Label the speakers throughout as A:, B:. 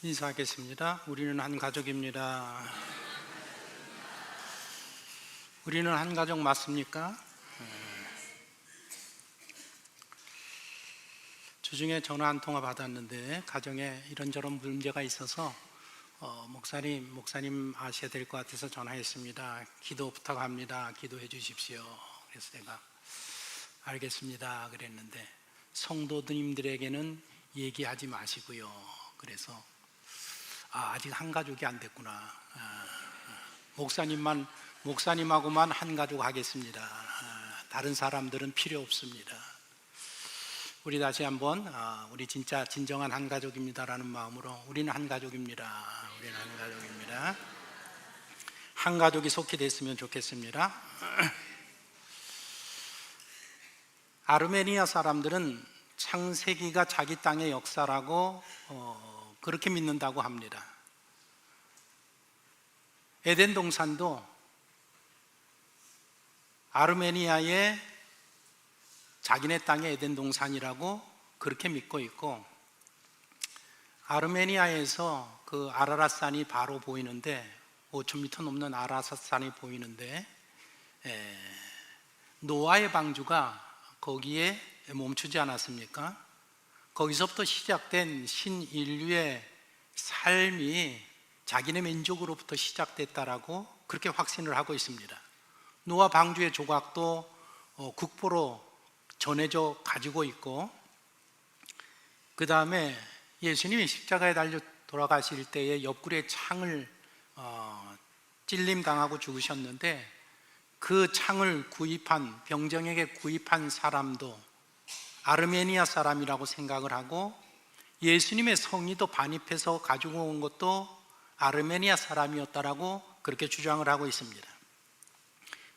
A: 인사하겠습니다. 우리는 한 가족입니다. 우리는 한 가족 맞습니까? 주중에 전화 한 통화 받았는데 가정에 이런저런 문제가 있어서 목사님 아셔야 될 것 같아서 전화했습니다. 기도 부탁합니다. 기도해 주십시오. 그래서 내가 알겠습니다 그랬는데, 성도님들에게는 얘기하지 마시고요. 그래서 아직 한 가족이 안 됐구나. 목사님하고만 한 가족 하겠습니다. 다른 사람들은 필요 없습니다. 우리 다시 한번 우리 진짜 진정한 한 가족입니다라는 마음으로, 우리는 한 가족입니다. 우리는 한 가족입니다. 한 가족이 속히 됐으면 좋겠습니다. 아르메니아 사람들은 창세기가 자기 땅의 역사라고 그렇게 믿는다고 합니다. 에덴 동산도 아르메니아의 자기네 땅의 에덴 동산이라고 그렇게 믿고 있고, 아르메니아에서 그 아라랏산이 바로 보이는데, 5,000m 넘는 아라랏산이 보이는데, 노아의 방주가 거기에 멈추지 않았습니까? 거기서부터 시작된 신인류의 삶이 자기네 민족으로부터 시작됐다라고 그렇게 확신을 하고 있습니다. 노아 방주의 조각도 국보로 전해져 가지고 있고, 그 다음에 예수님이 십자가에 달려 돌아가실 때에 옆구리에 창을 찔림당하고 죽으셨는데, 그 창을 구입한, 병정에게 구입한 사람도 아르메니아 사람이라고 생각을 하고, 예수님의 성의도 반입해서 가지고 온 것도 아르메니아 사람이었다라고 그렇게 주장을 하고 있습니다.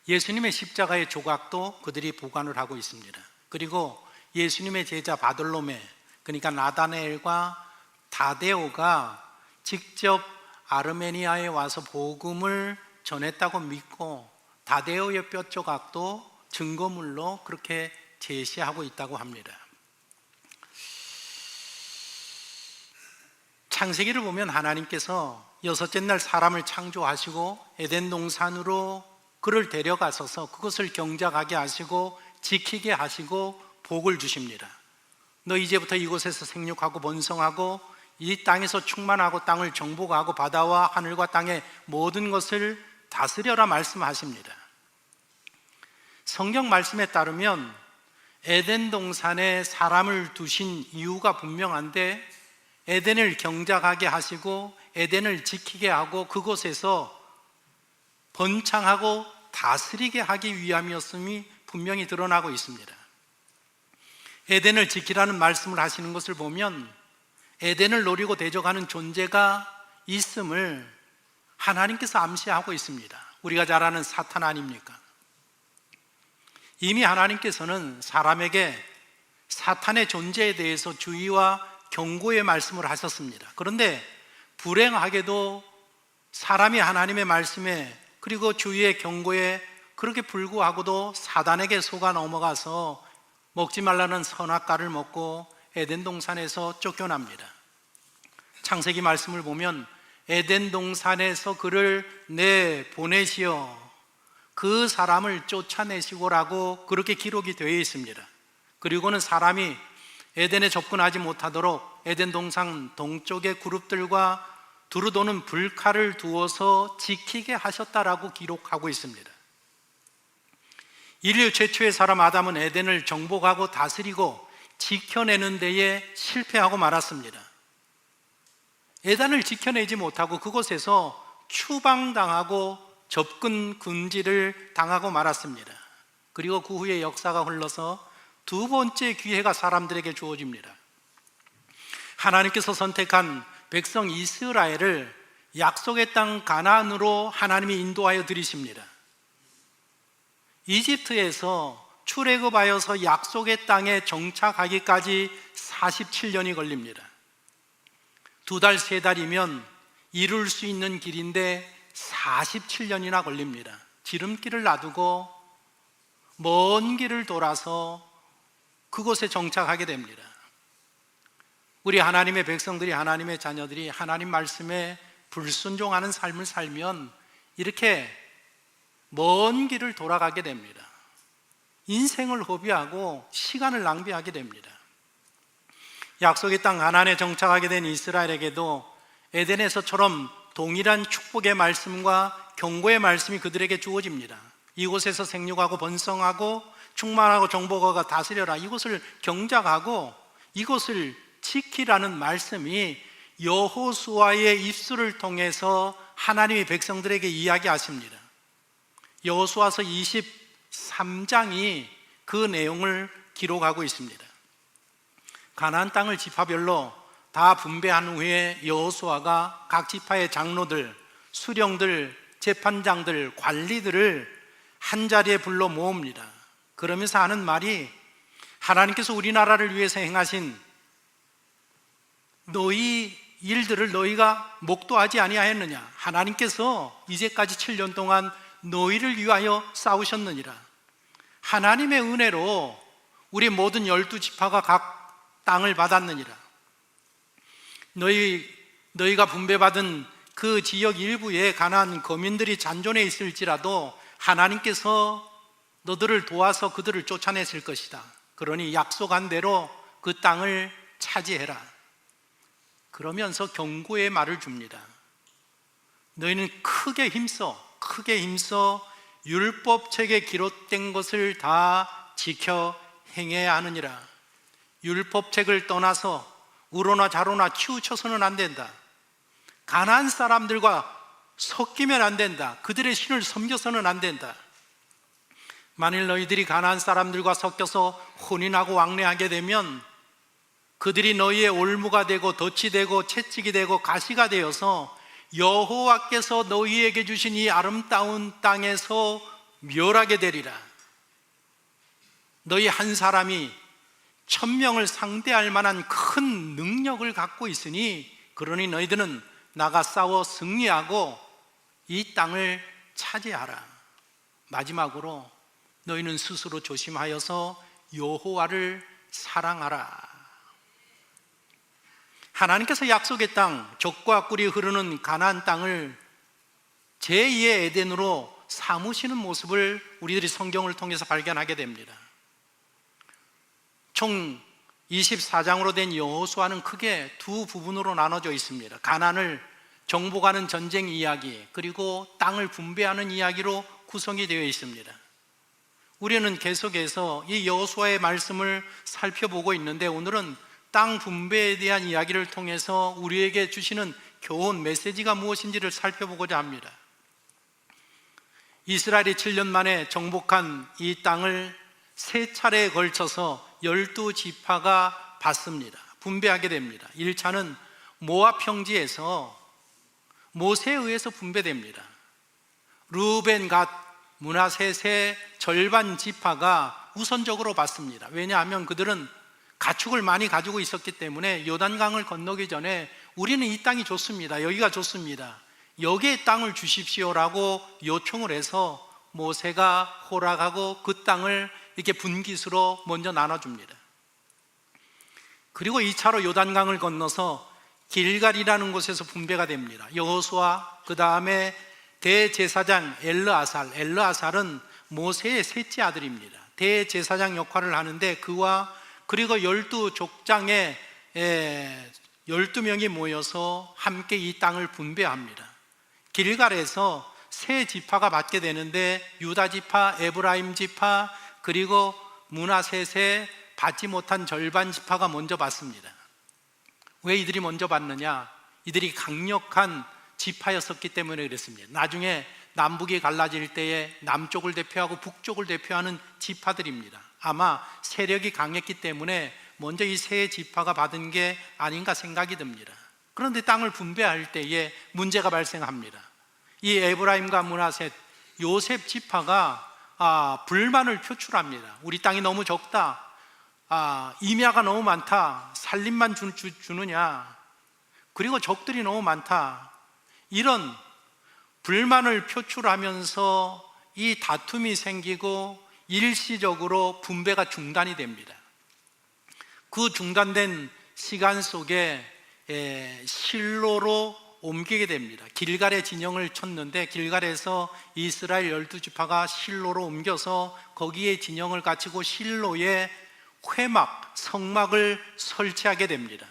A: 예수님의 십자가의 조각도 그들이 보관을 하고 있습니다. 그리고 예수님의 제자 바돌로메, 그러니까 나다나엘과 다데오가 직접 아르메니아에 와서 복음을 전했다고 믿고, 다데오의 뼈 조각도 증거물로 그렇게 제시하고 있다고 합니다. 창세기를 보면 하나님께서 여섯째 날 사람을 창조하시고 에덴 동산으로 그를 데려가셔서 그것을 경작하게 하시고 지키게 하시고 복을 주십니다. 너 이제부터 이곳에서 생육하고 번성하고 이 땅에서 충만하고 땅을 정복하고 바다와 하늘과 땅의 모든 것을 다스려라 말씀하십니다. 성경 말씀에 따르면 에덴 동산에 사람을 두신 이유가 분명한데, 에덴을 경작하게 하시고 에덴을 지키게 하고 그곳에서 번창하고 다스리게 하기 위함이었음이 분명히 드러나고 있습니다. 에덴을 지키라는 말씀을 하시는 것을 보면 에덴을 노리고 대적하는 존재가 있음을 하나님께서 암시하고 있습니다. 우리가 잘 아는 사탄 아닙니까? 이미 하나님께서는 사람에게 사탄의 존재에 대해서 주의와 경고의 말씀을 하셨습니다. 그런데 불행하게도 사람이 하나님의 말씀에, 그리고 주의의 경고에 그렇게 불구하고도 사단에게 속아 넘어가서 먹지 말라는 선악과를 먹고 에덴 동산에서 쫓겨납니다. 창세기 말씀을 보면 에덴 동산에서 그를 내보내시어 그 사람을 쫓아내시고라고 그렇게 기록이 되어 있습니다. 그리고는 사람이 에덴에 접근하지 못하도록 에덴 동산 동쪽의 그룹들과 두루도는 불칼을 두어서 지키게 하셨다라고 기록하고 있습니다. 인류 최초의 사람 아담은 에덴을 정복하고 다스리고 지켜내는 데에 실패하고 말았습니다. 에덴을 지켜내지 못하고 그곳에서 추방당하고 접근 금지를 당하고 말았습니다. 그리고 그 후에 역사가 흘러서 두 번째 기회가 사람들에게 주어집니다. 하나님께서 선택한 백성 이스라엘을 약속의 땅 가나안으로 하나님이 인도하여 들이십니다. 이집트에서 출애굽하여서 약속의 땅에 정착하기까지 47년이 걸립니다. 2달, 3달이면 이룰 수 있는 길인데 47년이나 걸립니다. 지름길을 놔두고 먼 길을 돌아서 그곳에 정착하게 됩니다. 우리 하나님의 백성들이, 하나님의 자녀들이 하나님 말씀에 불순종하는 삶을 살면 이렇게 먼 길을 돌아가게 됩니다. 인생을 허비하고 시간을 낭비하게 됩니다. 약속의 땅 가나안에 정착하게 된 이스라엘에게도 에덴에서처럼 동일한 축복의 말씀과 경고의 말씀이 그들에게 주어집니다. 이곳에서 생육하고 번성하고 충만하고 정복하고 다스려라, 이곳을 경작하고 이곳을 지키라는 말씀이 여호수아의 입술을 통해서 하나님의 백성들에게 이야기하십니다. 여호수아서 23장이 그 내용을 기록하고 있습니다. 가나안 땅을 지파별로 다 분배한 후에 여호수아가 각 지파의 장로들, 수령들, 재판장들, 관리들을 한자리에 불러 모읍니다. 그러면서 하는 말이, 하나님께서 우리나라를 위해서 행하신 너희 일들을 너희가 목도하지 아니하였느냐? 하나님께서 이제까지 7년 동안 너희를 위하여 싸우셨느니라. 하나님의 은혜로 우리 모든 12지파가 각 땅을 받았느니라. 너희가 분배받은 그 지역 일부에 가나안 거민들이 잔존해 있을지라도 하나님께서 너들을 도와서 그들을 쫓아냈을 것이다. 그러니 약속한 대로 그 땅을 차지해라. 그러면서 경고의 말을 줍니다. 너희는 크게 힘써 율법책에 기록된 것을 다 지켜 행해야 하느니라. 율법책을 떠나서 우로나 좌로나 치우쳐서는 안 된다. 가나안 사람들과 섞이면 안 된다. 그들의 신을 섬겨서는 안 된다. 만일 너희들이 가나안 사람들과 섞여서 혼인하고 왕래하게 되면 그들이 너희의 올무가 되고 덫이 되고 채찍이 되고 가시가 되어서 여호와께서 너희에게 주신 이 아름다운 땅에서 멸하게 되리라. 너희 한 사람이 1000명을 상대할 만한 큰 능력을 갖고 있으니 그러니 너희들은 나가 싸워 승리하고 이 땅을 차지하라. 마지막으로 너희는 스스로 조심하여서 여호와를 사랑하라. 하나님께서 약속의 땅, 젖과 꿀이 흐르는 가나안 땅을 제2의 에덴으로 삼으시는 모습을 우리들이 성경을 통해서 발견하게 됩니다. 총 24장으로 된 여호수아는 크게 두 부분으로 나눠져 있습니다. 가나안을 정복하는 전쟁 이야기, 그리고 땅을 분배하는 이야기로 구성이 되어 있습니다. 우리는 계속해서 이 여호수아의 말씀을 살펴보고 있는데 오늘은 땅 분배에 대한 이야기를 통해서 우리에게 주시는 교훈, 메시지가 무엇인지를 살펴보고자 합니다. 이스라엘이 7년 만에 정복한 이 땅을 세 차례에 걸쳐서 12지파가 받습니다. 분배하게 됩니다. 1차는 모압 평지에서 모세에 의해서 분배됩니다. 르우벤, 갓, 므낫셋의 절반 지파가 우선적으로 받습니다. 왜냐하면 그들은 가축을 많이 가지고 있었기 때문에 요단강을 건너기 전에 우리는 이 땅이 좋습니다. 여기가 좋습니다. 여기에 땅을 주십시오라고 요청을 해서 모세가 허락하고 그 땅을 이렇게 분깃으로 먼저 나눠줍니다. 그리고 2차로 요단강을 건너서 길갈이라는 곳에서 분배가 됩니다. 여호수아, 그 다음에 대제사장 엘르아살은 모세의 셋째 아들입니다. 대제사장 역할을 하는데 그와 그리고 12족장의 12명이 모여서 함께 이 땅을 분배합니다. 길갈에서 세 지파가 받게 되는데 유다 지파, 에브라임 지파, 그리고 므낫셋의 받지 못한 절반 지파가 먼저 받습니다. 왜 이들이 먼저 받느냐? 이들이 강력한 지파였었기 때문에 그랬습니다. 나중에 남북이 갈라질 때에 남쪽을 대표하고 북쪽을 대표하는 지파들입니다. 아마 세력이 강했기 때문에 먼저 이 세 지파가 받은 게 아닌가 생각이 듭니다. 그런데 땅을 분배할 때에 문제가 발생합니다. 이 에브라임과 므낫셋, 요셉 지파가 불만을 표출합니다. 우리 땅이 너무 적다, 임야가 너무 많다, 살림만 주느냐, 그리고 적들이 너무 많다, 이런 불만을 표출하면서 이 다툼이 생기고 일시적으로 분배가 중단이 됩니다. 그 중단된 시간 속에 실로로 옮기게 됩니다. 길갈에 진영을 쳤는데 길갈에서 이스라엘 12지파가 실로로 옮겨서 거기에 진영을 갖추고 실로에 회막, 성막을 설치하게 됩니다.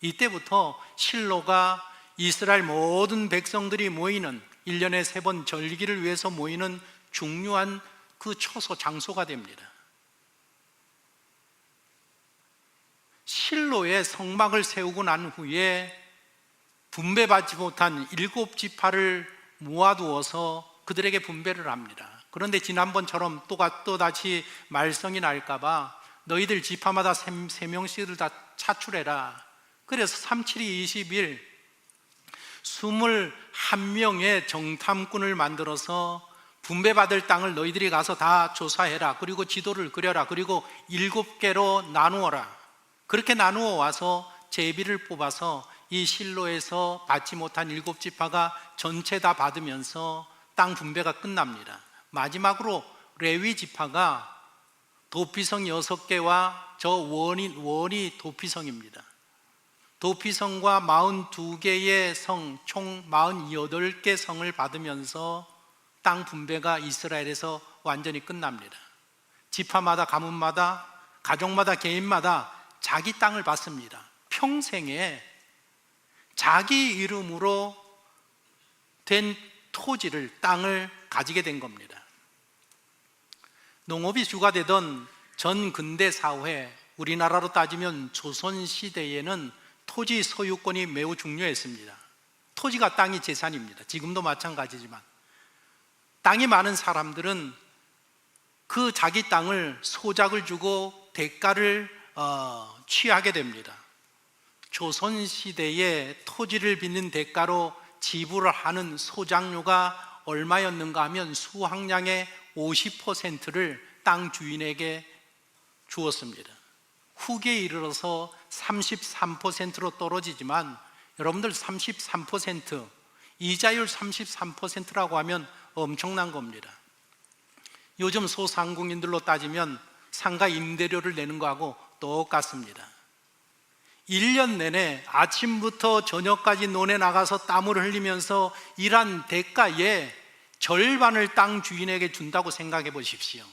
A: 이때부터 실로가 이스라엘 모든 백성들이 모이는 1년에 3번 절기를 위해서 모이는 중요한 그 처소 장소가 됩니다. 실로에 성막을 세우고 난 후에 분배받지 못한 7지파를 모아두어서 그들에게 분배를 합니다. 그런데 지난번처럼 또다시 말썽이 날까봐 너희들 지파마다 3명씩을 다 차출해라. 그래서 37이 20일 21명의 정탐꾼을 만들어서 분배받을 땅을 너희들이 가서 다 조사해라. 그리고 지도를 그려라. 그리고 7개로 나누어라. 그렇게 나누어 와서 제비를 뽑아서 이 실로에서 받지 못한 7지파가 전체 다 받으면서 땅 분배가 끝납니다. 마지막으로 레위 지파가 도피성 6개와 저 원이 도피성입니다. 도피성과 42개의 성, 총 48개 성을 받으면서 땅 분배가 이스라엘에서 완전히 끝납니다. 지파마다, 가문마다, 가족마다, 개인마다 자기 땅을 받습니다. 평생에 자기 이름으로 된 토지를, 땅을 가지게 된 겁니다. 농업이 주가 되던 전 근대 사회, 우리나라로 따지면 조선시대에는 토지 소유권이 매우 중요했습니다. 토지가 땅이 재산입니다. 지금도 마찬가지지만 땅이 많은 사람들은 그 자기 땅을 소작을 주고 대가를 취하게 됩니다. 조선시대에 토지를 빚는 대가로 지불을 하는 소작료가 얼마였는가 하면 수확량의 50%를 땅 주인에게 주었습니다. 후기에 이르러서 33%로 떨어지지만 여러분들 33%, 이자율 33%라고 하면 엄청난 겁니다. 요즘 소상공인들로 따지면 상가 임대료를 내는 거하고 똑같습니다. 1년 내내 아침부터 저녁까지 논에 나가서 땀을 흘리면서 일한 대가의 절반을 땅 주인에게 준다고 생각해 보십시오.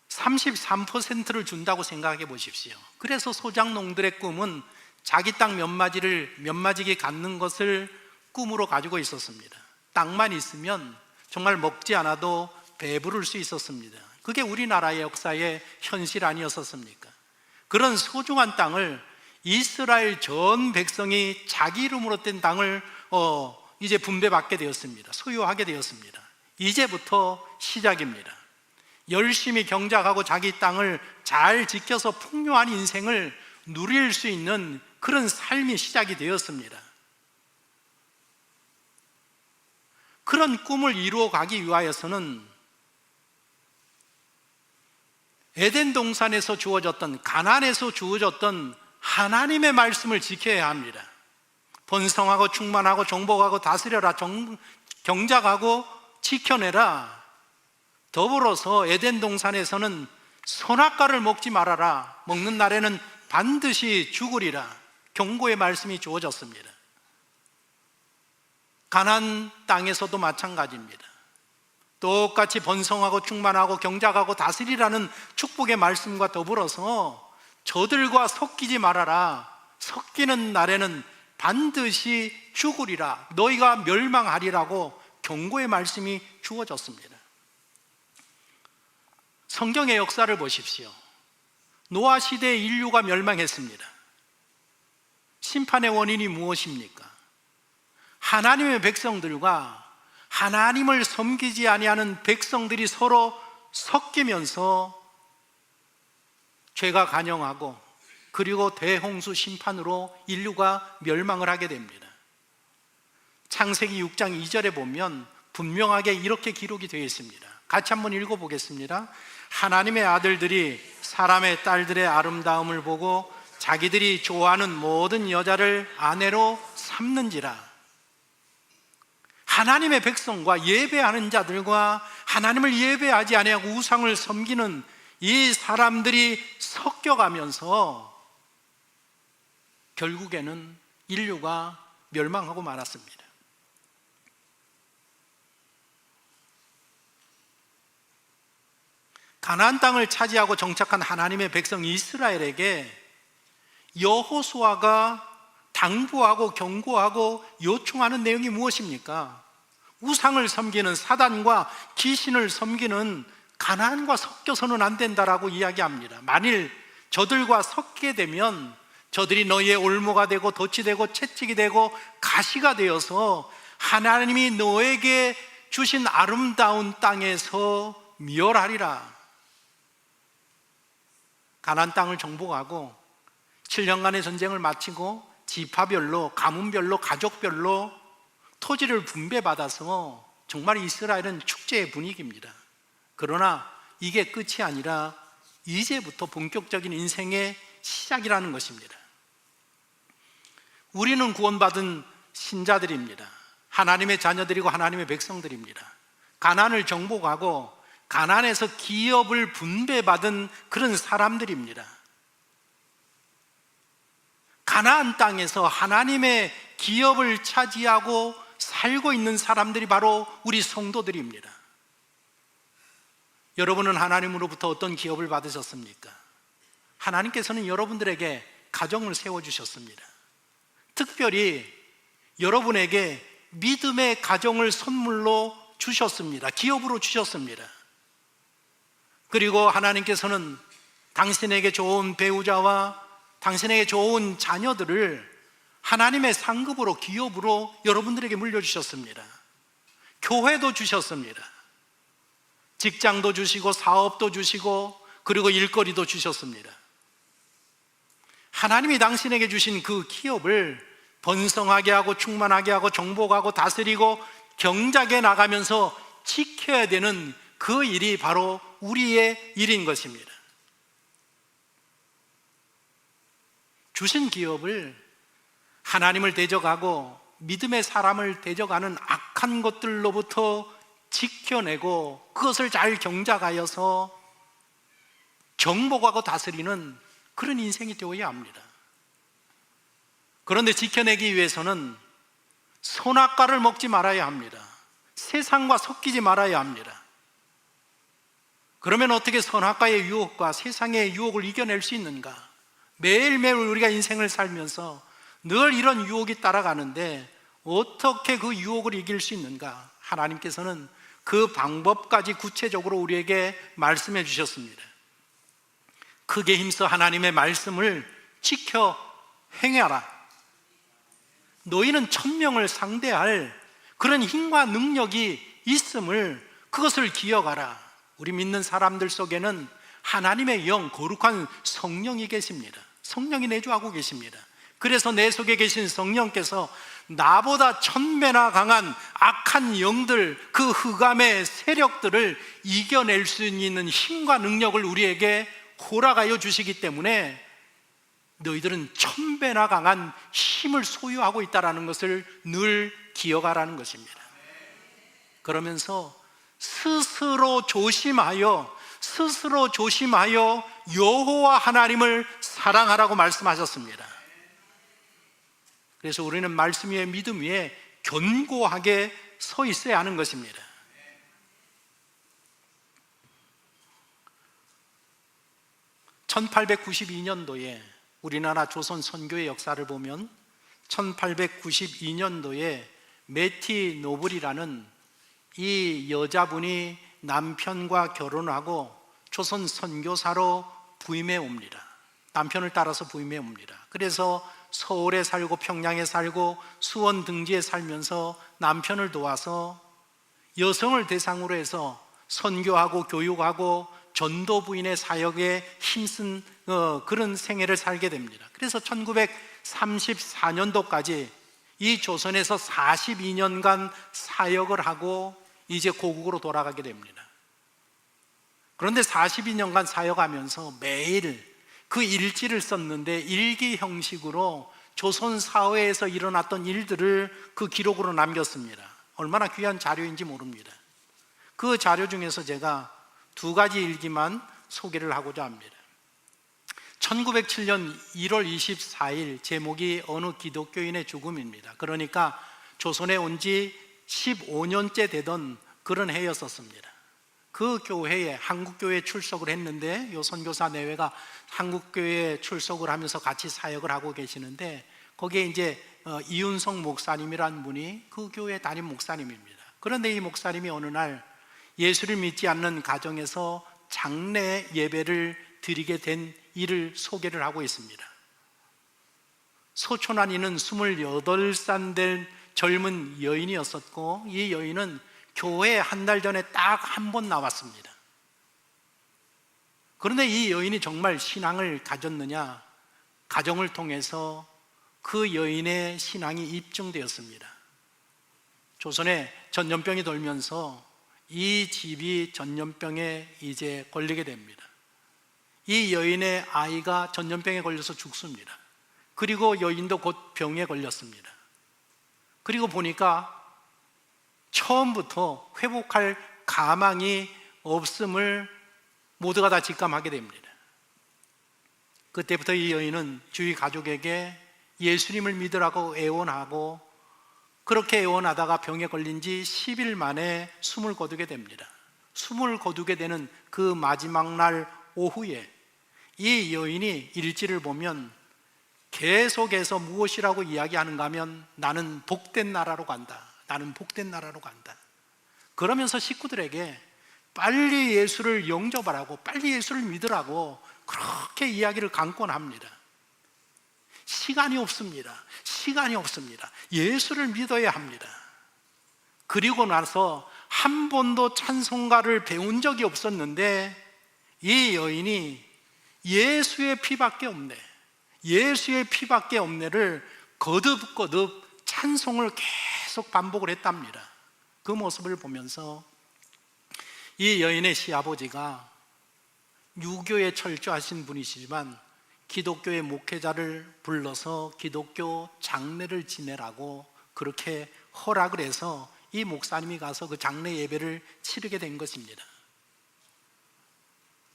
A: 33%를 준다고 생각해 보십시오. 그래서 소작농들의 꿈은 자기 땅 몇 마지기 갖는 것을 꿈으로 가지고 있었습니다. 땅만 있으면 정말 먹지 않아도 배부를 수 있었습니다. 그게 우리나라의 역사의 현실 아니었었습니까? 그런 소중한 땅을 이스라엘 전 백성이 자기 이름으로 된 땅을 이제 분배받게 되었습니다. 소유하게 되었습니다. 이제부터 시작입니다. 열심히 경작하고 자기 땅을 잘 지켜서 풍요한 인생을 누릴 수 있는 그런 삶이 시작이 되었습니다. 그런 꿈을 이루어 가기 위하여서는 에덴 동산에서 주어졌던, 가나안에서 주어졌던 하나님의 말씀을 지켜야 합니다. 번성하고 충만하고 정복하고 다스려라, 경작하고 지켜내라. 더불어서 에덴 동산에서는 선악과를 먹지 말아라. 먹는 날에는 반드시 죽으리라. 경고의 말씀이 주어졌습니다. 가나안 땅에서도 마찬가지입니다. 똑같이 번성하고 충만하고 경작하고 다스리라는 축복의 말씀과 더불어서 저들과 섞이지 말아라. 섞이는 날에는 반드시 죽으리라. 너희가 멸망하리라고 경고의 말씀이 주어졌습니다. 성경의 역사를 보십시오. 노아 시대에 인류가 멸망했습니다. 심판의 원인이 무엇입니까? 하나님의 백성들과 하나님을 섬기지 아니하는 백성들이 서로 섞이면서 죄가 간영하고 그리고 대홍수 심판으로 인류가 멸망을 하게 됩니다. 창세기 6장 2절에 보면 분명하게 이렇게 기록이 되어 있습니다. 같이 한번 읽어보겠습니다. 하나님의 아들들이 사람의 딸들의 아름다움을 보고 자기들이 좋아하는 모든 여자를 아내로 삼는지라. 하나님의 백성과 예배하는 자들과 하나님을 예배하지 아니하고 우상을 섬기는 이 사람들이 섞여가면서 결국에는 인류가 멸망하고 말았습니다. 가나안 땅을 차지하고 정착한 하나님의 백성 이스라엘에게 여호수아가 당부하고 경고하고 요청하는 내용이 무엇입니까? 우상을 섬기는 사단과 귀신을 섬기는 가나안과 섞여서는 안 된다라고 이야기합니다. 만일 저들과 섞게 되면 저들이 너희의 올무가 되고 덫이 되고 채찍이 되고 가시가 되어서 하나님이 너에게 주신 아름다운 땅에서 멸하리라. 가나안 땅을 정복하고 7년간의 전쟁을 마치고 지파별로, 가문별로, 가족별로 토지를 분배받아서 정말 이스라엘은 축제의 분위기입니다. 그러나 이게 끝이 아니라 이제부터 본격적인 인생의 시작이라는 것입니다. 우리는 구원받은 신자들입니다. 하나님의 자녀들이고 하나님의 백성들입니다. 가나안을 정복하고 가나안에서 기업을 분배받은 그런 사람들입니다. 가나안 땅에서 하나님의 기업을 차지하고 살고 있는 사람들이 바로 우리 성도들입니다. 여러분은 하나님으로부터 어떤 기업을 받으셨습니까? 하나님께서는 여러분들에게 가정을 세워주셨습니다. 특별히 여러분에게 믿음의 가정을 선물로 주셨습니다. 기업으로 주셨습니다. 그리고 하나님께서는 당신에게 좋은 배우자와 당신에게 좋은 자녀들을 하나님의 상급으로, 기업으로 여러분들에게 물려주셨습니다. 교회도 주셨습니다. 직장도 주시고 사업도 주시고 그리고 일거리도 주셨습니다. 하나님이 당신에게 주신 그 기업을 번성하게 하고 충만하게 하고 정복하고 다스리고 경작해 나가면서 지켜야 되는 그 일이 바로 우리의 일인 것입니다. 주신 기업을 하나님을 대적하고 믿음의 사람을 대적하는 악한 것들로부터 지켜내고 그것을 잘 경작하여서 정복하고 다스리는 그런 인생이 되어야 합니다. 그런데 지켜내기 위해서는 선악과를 먹지 말아야 합니다. 세상과 섞이지 말아야 합니다. 그러면 어떻게 선악과의 유혹과 세상의 유혹을 이겨낼 수 있는가? 매일매일 우리가 인생을 살면서 늘 이런 유혹이 따라가는데 어떻게 그 유혹을 이길 수 있는가? 하나님께서는 그 방법까지 구체적으로 우리에게 말씀해 주셨습니다. 크게 힘써 하나님의 말씀을 지켜 행하라. 너희는 천명을 상대할 그런 힘과 능력이 있음을, 그것을 기억하라. 우리 믿는 사람들 속에는 하나님의 영, 거룩한 성령이 계십니다. 성령이 내주하고 계십니다. 그래서 내 속에 계신 성령께서 나보다 1000배나 강한 악한 영들, 그 흑암의 세력들을 이겨낼 수 있는 힘과 능력을 우리에게 허락하여 주시기 때문에 너희들은 1000배나 강한 힘을 소유하고 있다는 것을 늘 기억하라는 것입니다. 그러면서 스스로 조심하여 여호와 하나님을 사랑하라고 말씀하셨습니다. 그래서 우리는 말씀 위에 믿음 위에 견고하게 서 있어야 하는 것입니다. (1892년도에) 우리나라 조선 선교의 역사를 보면 1892년도에 메티 노블이라는 이 여자분이 남편과 결혼하고 조선 선교사로 부임해 옵니다. 남편을 따라서 부임해 옵니다. 그래서 서울에 살고 평양에 살고 수원 등지에 살면서 남편을 도와서 여성을 대상으로 해서 선교하고 교육하고 전도 부인의 사역에 힘쓴 그런 생애를 살게 됩니다. 그래서 1934년도까지 이 조선에서 42년간 사역을 하고 이제 고국으로 돌아가게 됩니다. 그런데 42년간 사역하면서 매일 그 일지를 썼는데 일기 형식으로 조선 사회에서 일어났던 일들을 그 기록으로 남겼습니다. 얼마나 귀한 자료인지 모릅니다. 그 자료 중에서 제가 2가지 일기만 소개를 하고자 합니다. 1907년 1월 24일 제목이 어느 기독교인의 죽음입니다. 그러니까 조선에 온 지 15년째 되던 그런 해였었습니다. 그 교회에 한국교회에 출석을 했는데 요 선교사 내외가 한국교회에 출석을 하면서 같이 사역을 하고 계시는데 거기에 이제 이윤성 목사님이라는 분이 그 교회 담임 목사님입니다. 그런데 이 목사님이 어느 날 예수를 믿지 않는 가정에서 장례 예배를 드리게 된 일을 소개를 하고 있습니다. 소촌환이는 28살 된 젊은 여인이었었고 이 여인은 교회에 한 달 전에 딱 한 번 나왔습니다. 그런데 이 여인이 정말 신앙을 가졌느냐? 가정을 통해서 그 여인의 신앙이 입증되었습니다. 조선에 전염병이 돌면서 이 집이 전염병에 이제 걸리게 됩니다. 이 여인의 아이가 전염병에 걸려서 죽습니다. 그리고 여인도 곧 병에 걸렸습니다. 그리고 보니까 처음부터 회복할 가망이 없음을 모두가 다 직감하게 됩니다. 그때부터 이 여인은 주위 가족에게 예수님을 믿으라고 애원하고 그렇게 애원하다가 병에 걸린 지 10일 만에 숨을 거두게 됩니다. 숨을 거두게 되는 그 마지막 날 오후에 이 여인이 일지를 보면 계속해서 무엇이라고 이야기하는가 하면 나는 복된 나라로 간다. 나는 복된 나라로 간다. 그러면서 식구들에게 빨리 예수를 영접하라고 빨리 예수를 믿으라고 그렇게 이야기를 강권합니다. 시간이 없습니다. 시간이 없습니다. 예수를 믿어야 합니다. 그리고 나서 한 번도 찬송가를 배운 적이 없었는데 이 여인이 예수의 피밖에 없네, 예수의 피밖에 없네를 거듭거듭 찬송을 계속 반복을 했답니다. 그 모습을 보면서 이 여인의 시아버지가 유교에 철저하신 분이시지만 기독교의 목회자를 불러서 기독교 장례를 지내라고 그렇게 허락을 해서 이 목사님이 가서 그 장례 예배를 치르게 된 것입니다.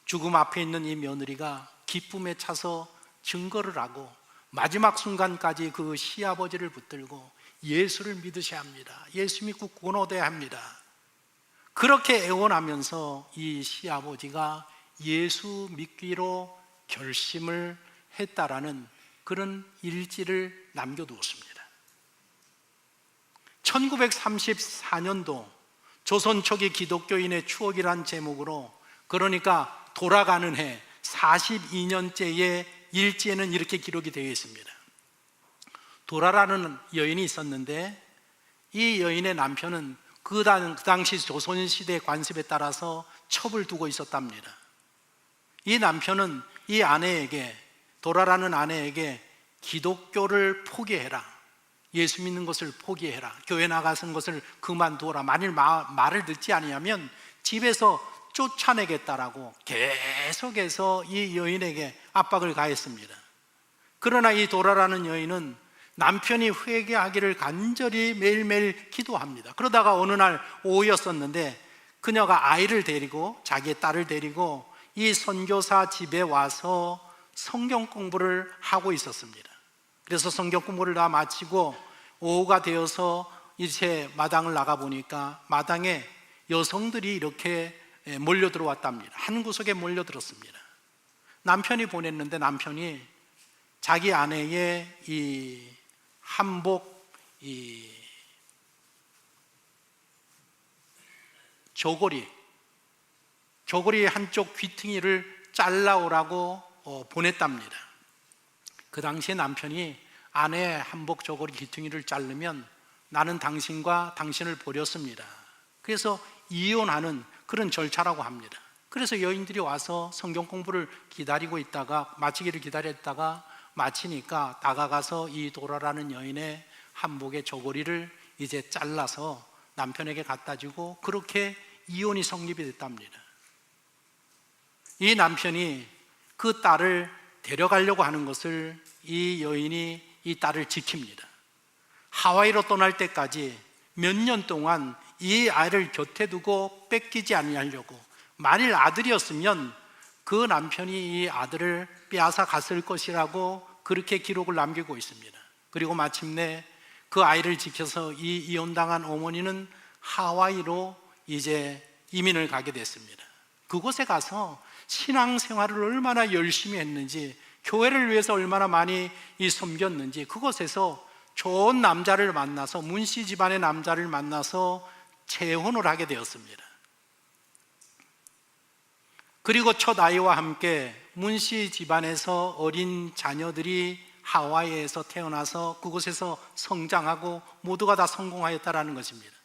A: 죽음 앞에 있는 이 며느리가 기쁨에 차서 증거를 하고 마지막 순간까지 그 시아버지를 붙들고 예수를 믿으셔야 합니다. 예수 믿고 구원 얻어야 합니다. 그렇게 애원하면서 이 시아버지가 예수 믿기로 결심을 했다라는 그런 일지를 남겨두었습니다. 1934년도 조선 초기 기독교인의 추억이란 제목으로, 그러니까 돌아가는 해 42년째의 일지에는 이렇게 기록이 되어 있습니다. 도라라는 여인이 있었는데 이 여인의 남편은 그 당시 조선시대 관습에 따라서 첩을 두고 있었답니다. 이 남편은 이 아내에게, 도라라는 아내에게 기독교를 포기해라, 예수 믿는 것을 포기해라, 교회 나가는 것을 그만두어라, 만일 말을 듣지 아니하면 집에서 쫓아내겠다라고 계속해서 이 여인에게 압박을 가했습니다. 그러나 이 도라라는 여인은 남편이 회개하기를 간절히 매일매일 기도합니다. 그러다가 어느 날 오후였었는데 그녀가 아이를 데리고, 자기의 딸을 데리고 이 선교사 집에 와서 성경 공부를 하고 있었습니다. 그래서 성경 공부를 다 마치고 오후가 되어서 이제 마당을 나가 보니까 마당에 여성들이 이렇게 몰려 들어왔답니다. 한 구석에 몰려 들었습니다. 남편이 보냈는데 남편이 자기 아내의 이 한복, 이 조거리 한쪽 귀퉁이를 잘라오라고 보냈답니다. 그 당시에 남편이 아내의 한복 조거리 귀퉁이를 자르면 나는 당신과 당신을 버렸습니다. 그래서 이혼하는 그런 절차라고 합니다. 그래서 여인들이 와서 성경 공부를 기다리고 있다가, 마치기를 기다렸다가 마치니까 다가가서 이 도라라는 여인의 한복의 조거리를 이제 잘라서 남편에게 갖다 주고 그렇게 이혼이 성립이 됐답니다. 이 남편이 그 딸을 데려가려고 하는 것을 이 여인이 이 딸을 지킵니다. 하와이로 떠날 때까지 몇 년 동안 이 아이를 곁에 두고 뺏기지 아니하려고, 만일 아들이었으면 그 남편이 이 아들을 빼앗아 갔을 것이라고 그렇게 기록을 남기고 있습니다. 그리고 마침내 그 아이를 지켜서 이 이혼당한 어머니는 하와이로 이제 이민을 가게 됐습니다. 그곳에 가서 신앙생활을 얼마나 열심히 했는지, 교회를 위해서 얼마나 많이 섬겼는지, 그곳에서 좋은 남자를 만나서, 문씨 집안의 남자를 만나서 재혼을 하게 되었습니다. 그리고 첫 아이와 함께 문씨 집안에서 어린 자녀들이 하와이에서 태어나서 그곳에서 성장하고 모두가 다 성공하였다라는 것입니다.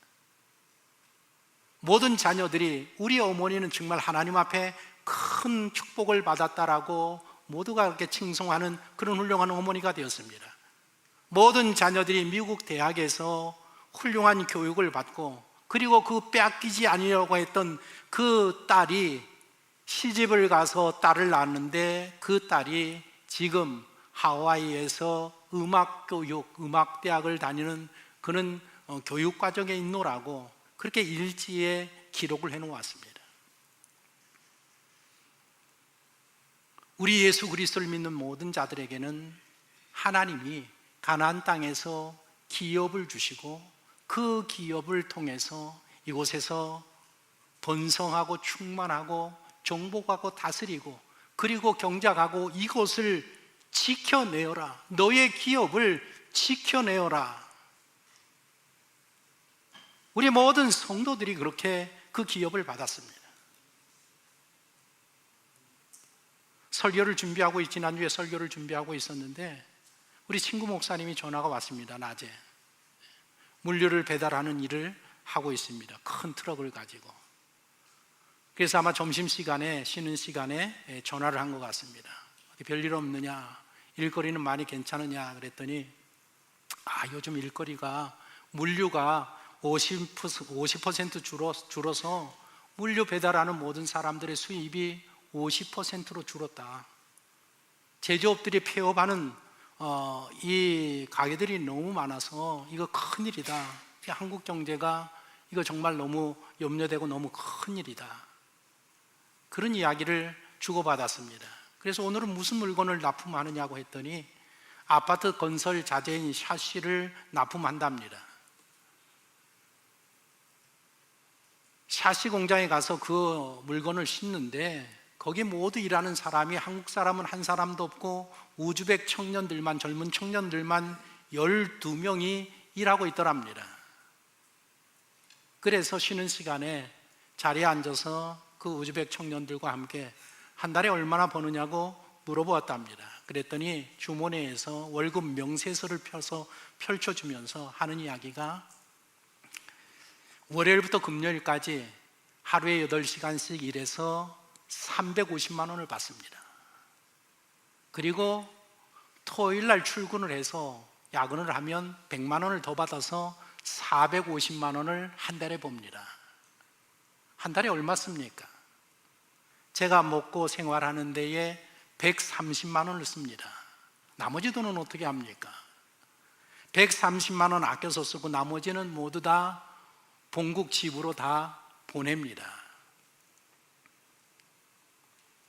A: 모든 자녀들이 우리 어머니는 정말 하나님 앞에 큰 축복을 받았다라고 모두가 그렇게 칭송하는 그런 훌륭한 어머니가 되었습니다. 모든 자녀들이 미국 대학에서 훌륭한 교육을 받고, 그리고 그 빼앗기지 아니려고 했던 그 딸이 시집을 가서 딸을 낳았는데, 그 딸이 지금 하와이에서 음악교육, 음악대학을 다니는 그런 교육과정에 있노라고 그렇게 일지에 기록을 해놓았습니다. 우리 예수 그리스도를 믿는 모든 자들에게는 하나님이 가나안 땅에서 기업을 주시고, 그 기업을 통해서 이곳에서 번성하고 충만하고 정복하고 다스리고, 그리고 경작하고 이곳을 지켜내어라, 너의 기업을 지켜내어라. 우리 모든 성도들이 그렇게 그 기업을 받았습니다. 설교를 준비하고, 지난주에 설교를 준비하고 있었는데 우리 친구 목사님이 전화가 왔습니다. 낮에 물류를 배달하는 일을 하고 있습니다. 큰 트럭을 가지고. 그래서 아마 점심시간에, 쉬는 시간에 전화를 한 것 같습니다. 어디 별일 없느냐, 일거리는 많이 괜찮으냐 그랬더니, 요즘 일거리가, 물류가 50% 줄어서 물류 배달하는 모든 사람들의 수입이 50%로 줄었다. 제조업들이 폐업하는 이 가게들이 너무 많아서 이거 큰일이다. 한국 경제가 이거 정말 너무 염려되고 너무 큰일이다. 그런 이야기를 주고받았습니다. 그래서 오늘은 무슨 물건을 납품하느냐고 했더니 아파트 건설 자재인 샤시를 납품한답니다. 샤시 공장에 가서 그 물건을 싣는데 거기 모두 일하는 사람이, 한국 사람은 한 사람도 없고 우즈벡 청년들만, 젊은 청년들만 12명이 일하고 있더랍니다. 그래서 쉬는 시간에 자리에 앉아서 그 우즈벡 청년들과 함께 한 달에 얼마나 버느냐고 물어보았답니다. 그랬더니 주머니에서 월급 명세서를 펼쳐주면서 하는 이야기가, 월요일부터 금요일까지 하루에 8시간씩 일해서 350만 원을 받습니다. 그리고 토요일 날 출근을 해서 야근을 하면 100만 원을 더 받아서 450만 원을 한 달에 봅니다. 한 달에 얼마 씁니까? 제가 먹고 생활하는 데에 130만 원을 씁니다. 나머지 돈은 어떻게 합니까? 130만 원 아껴서 쓰고 나머지는 모두 다 본국 집으로 다 보냅니다.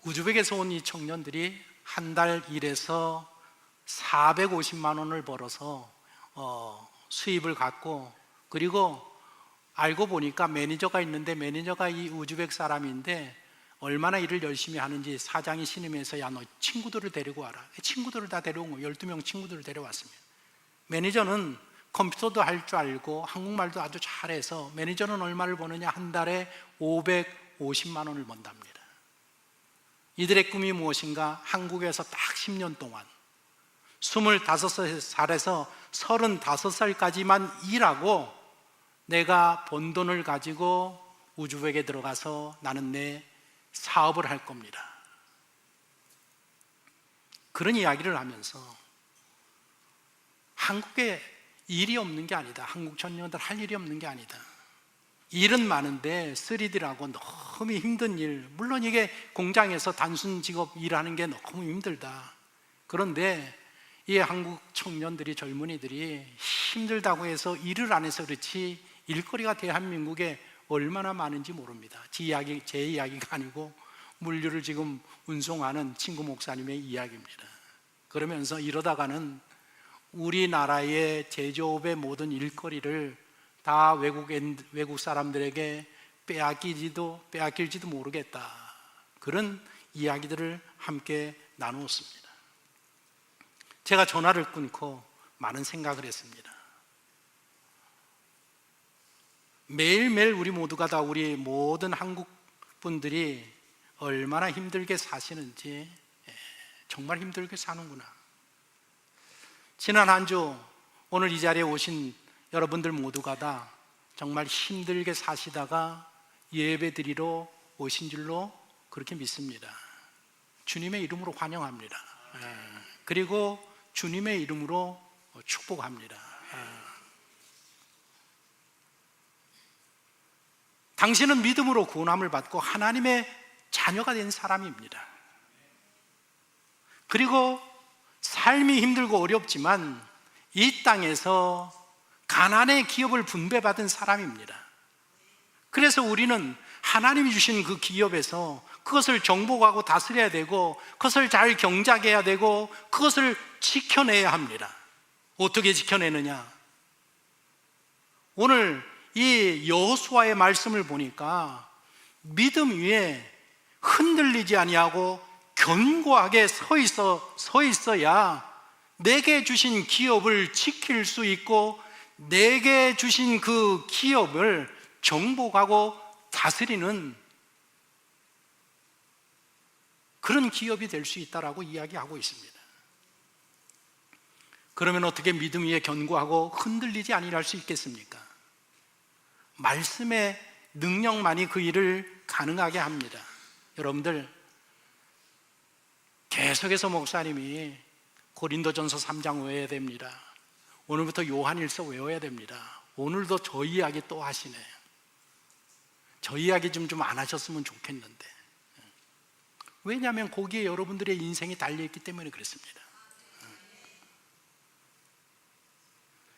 A: 우즈벡에서 온 이 청년들이 한 달 일해서 450만 원을 벌어서 수입을 갖고, 그리고 알고 보니까 매니저가 있는데, 매니저가 이 우즈벡 사람인데 얼마나 일을 열심히 하는지 사장이 신임해서, 야, 너 친구들을 데리고 와라. 친구들을 다 데려온 거예요. 12명 친구들을 데려왔습니다. 매니저는 컴퓨터도 할 줄 알고 한국말도 아주 잘해서, 매니저는 얼마를 버느냐, 한 달에 550만 원을 번답니다. 이들의 꿈이 무엇인가? 한국에서 딱 10년 동안 25살에서 35살까지만 일하고 내가 번 돈을 가지고 우즈벡에 들어가서 나는 내 사업을 할 겁니다. 그런 이야기를 하면서 한국에 일이 없는 게 아니다. 한국 청년들 할 일이 없는 게 아니다. 일은 많은데 3D라고 너무 힘든 일, 물론 이게 공장에서 단순 직업 일하는 게 너무 힘들다. 그런데 이 한국 청년들이, 젊은이들이 힘들다고 해서 일을 안 해서 그렇지 일거리가 대한민국에 얼마나 많은지 모릅니다. 제 이야기가 아니고 물류를 지금 운송하는 친구 목사님의 이야기입니다. 그러면서 이러다가는 우리나라의 제조업의 모든 일거리를 다 외국 사람들에게 빼앗길지도 모르겠다, 그런 이야기들을 함께 나누었습니다. 제가 전화를 끊고 많은 생각을 했습니다. 매일매일 우리 모두가 다, 우리 모든 한국 분들이 얼마나 힘들게 사시는지, 정말 힘들게 사는구나. 지난 한 주 오늘 이 자리에 오신 여러분들 모두가 다 정말 힘들게 사시다가 예배 드리러 오신 줄로 그렇게 믿습니다. 주님의 이름으로 환영합니다. 그리고 주님의 이름으로 축복합니다. 당신은 믿음으로 구원함을 받고 하나님의 자녀가 된 사람입니다. 그리고 삶이 힘들고 어렵지만 이 땅에서 가난의 기업을 분배받은 사람입니다. 그래서 우리는 하나님이 주신 그 기업에서 그것을 정복하고 다스려야 되고, 그것을 잘 경작해야 되고, 그것을 지켜내야 합니다. 어떻게 지켜내느냐? 오늘 이 여호수아의 말씀을 보니까 믿음 위에 흔들리지 아니하고 견고하게 서 있어야 내게 주신 기업을 지킬 수 있고, 내게 주신 그 기업을 정복하고 다스리는 그런 기업이 될 수 있다라고 이야기하고 있습니다. 그러면 어떻게 믿음 위에 견고하고 흔들리지 아니할 수 있겠습니까? 말씀의 능력만이 그 일을 가능하게 합니다. 여러분들, 계속해서 목사님이 고린도전서 3장 외워야 됩니다. 오늘부터 요한일서 외워야 됩니다. 오늘도 저 이야기 또 하시네. 저 이야기 좀 안 하셨으면 좋겠는데. 왜냐하면 거기에 여러분들의 인생이 달려있기 때문에 그렇습니다.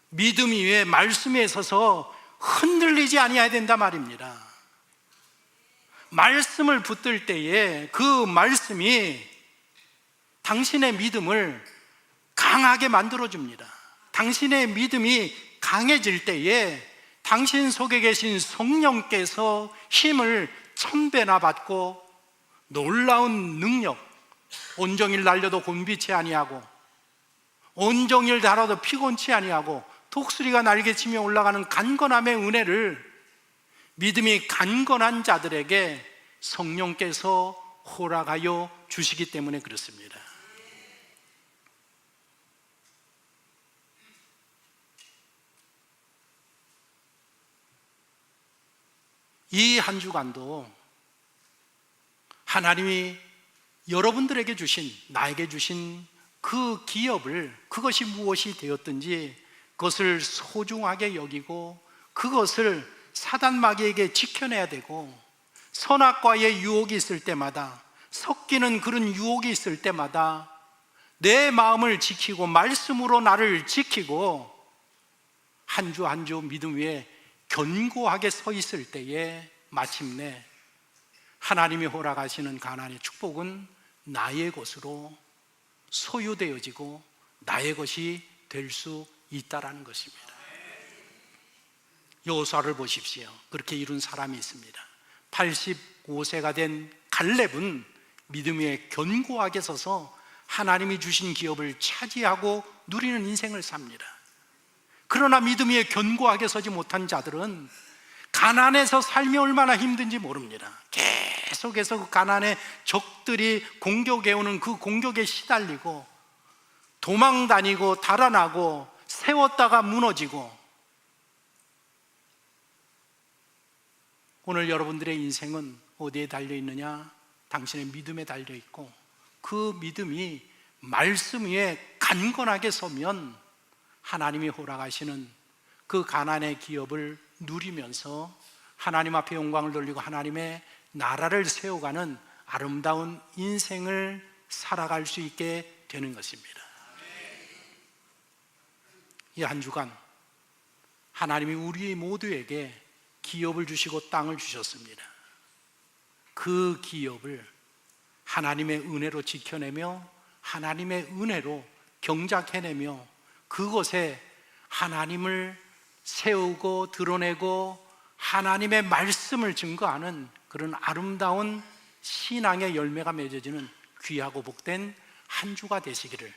A: 믿음 위에 말씀 위에 서서 흔들리지 아니해야 된다 말입니다. 말씀을 붙들 때에 그 말씀이 당신의 믿음을 강하게 만들어줍니다. 당신의 믿음이 강해질 때에 당신 속에 계신 성령께서 힘을 천배나 받고 놀라운 능력, 온종일 달려도 곤비치 아니하고 온종일 달아도 피곤치 아니하고 독수리가 날개치며 올라가는 간건함의 은혜를 믿음이 간건한 자들에게 성령께서 허락하여 주시기 때문에 그렇습니다. 이 한 주간도 하나님이 여러분들에게 주신, 나에게 주신 그 기업을, 그것이 무엇이 되었든지 그것을 소중하게 여기고 그것을 사단 마귀에게 지켜내야 되고, 선악과의 유혹이 있을 때마다, 섞이는 그런 유혹이 있을 때마다 내 마음을 지키고 말씀으로 나를 지키고 한 주 한 주 믿음 위에 견고하게 서 있을 때에 마침내 하나님이 허락하시는 가나안의 축복은 나의 것으로 소유되어지고 나의 것이 될 수 있다라는 것입니다. 여호수아를 보십시오. 그렇게 이룬 사람이 있습니다. 85세가 된 갈렙은 믿음 위에 견고하게 서서 하나님이 주신 기업을 차지하고 누리는 인생을 삽니다. 그러나 믿음 위에 견고하게 서지 못한 자들은 가난해서 삶이 얼마나 힘든지 모릅니다. 계속해서 그 가난의 적들이 공격해오는 그 공격에 시달리고 도망다니고 달아나고 세웠다가 무너지고, 오늘 여러분들의 인생은 어디에 달려있느냐? 당신의 믿음에 달려있고, 그 믿음이 말씀 위에 간건하게 서면 하나님이 허락하시는 그 가난의 기업을 누리면서 하나님 앞에 영광을 돌리고 하나님의 나라를 세워가는 아름다운 인생을 살아갈 수 있게 되는 것입니다. 이 한 주간 하나님이 우리 모두에게 기업을 주시고 땅을 주셨습니다. 그 기업을 하나님의 은혜로 지켜내며 하나님의 은혜로 경작해내며 그곳에 하나님을 세우고 드러내고 하나님의 말씀을 증거하는 그런 아름다운 신앙의 열매가 맺어지는 귀하고 복된 한 주가 되시기를